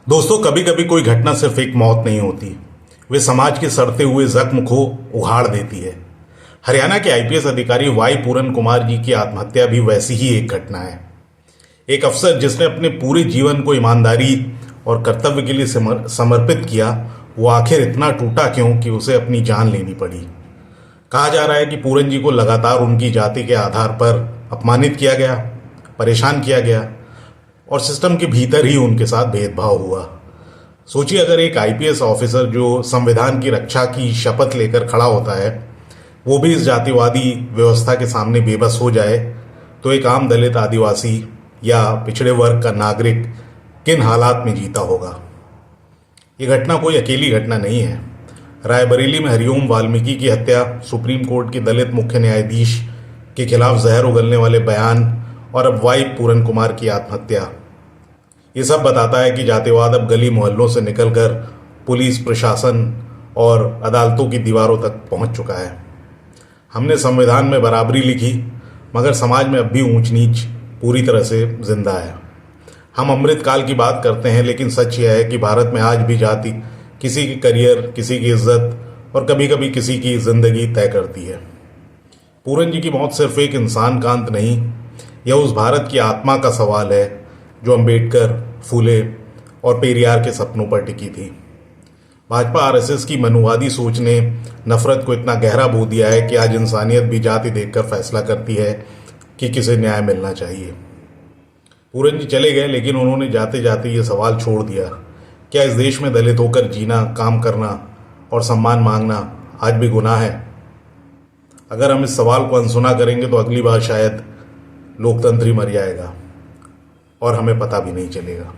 दोस्तों, कभी कभी कोई घटना सिर्फ एक मौत नहीं होती, वे समाज के सड़ते हुए जख्म को उघाड़ देती है। हरियाणा के आईपीएस अधिकारी वाई पूरन कुमार जी की आत्महत्या भी वैसी ही एक घटना है। एक अफसर जिसने अपने पूरे जीवन को ईमानदारी और कर्तव्य के लिए समर्पित किया, वो आखिर इतना टूटा क्यों कि उसे अपनी जान लेनी पड़ी। कहा जा रहा है कि पूरन जी को लगातार उनकी जाति के आधार पर अपमानित किया गया, परेशान किया गया और सिस्टम के भीतर ही उनके साथ भेदभाव हुआ। सोचिए, अगर एक आईपीएस ऑफिसर जो संविधान की रक्षा की शपथ लेकर खड़ा होता है, वो भी इस जातिवादी व्यवस्था के सामने बेबस हो जाए, तो एक आम दलित, आदिवासी या पिछड़े वर्ग का नागरिक किन हालात में जीता होगा। ये घटना कोई अकेली घटना नहीं है। रायबरेली में हरिओम वाल्मीकि की हत्या, सुप्रीम कोर्ट के दलित मुख्य न्यायाधीश के खिलाफ जहर उगलने वाले बयान और अब वाई पूरन कुमार की आत्महत्या, ये सब बताता है कि जातिवाद अब गली मोहल्लों से निकलकर पुलिस, प्रशासन और अदालतों की दीवारों तक पहुंच चुका है। हमने संविधान में बराबरी लिखी, मगर समाज में अब भी ऊंच नीच पूरी तरह से जिंदा है। हम अमृतकाल की बात करते हैं, लेकिन सच यह है कि भारत में आज भी जाति किसी की करियर, किसी की इज्जत और कभी कभी किसी की जिंदगी तय करती है। पूरन जी की मौत सिर्फ एक इंसान का अंत नहीं, यह उस भारत की आत्मा का सवाल है जो अंबेडकर, फूले और पेरियार के सपनों पर टिकी थी। भाजपा आरएसएस की मनुवादी सोच ने नफरत को इतना गहरा बो दिया है कि आज इंसानियत भी जाति देखकर फैसला करती है कि किसे न्याय मिलना चाहिए। पूरन जी चले गए, लेकिन उन्होंने जाते जाते ये सवाल छोड़ दिया, क्या इस देश में दलित होकर जीना, काम करना और सम्मान मांगना आज भी गुनाह है? अगर हम इस सवाल को अनसुना करेंगे तो अगली बार शायद लोकतंत्र ही मर जाएगा और हमें पता भी नहीं चलेगा।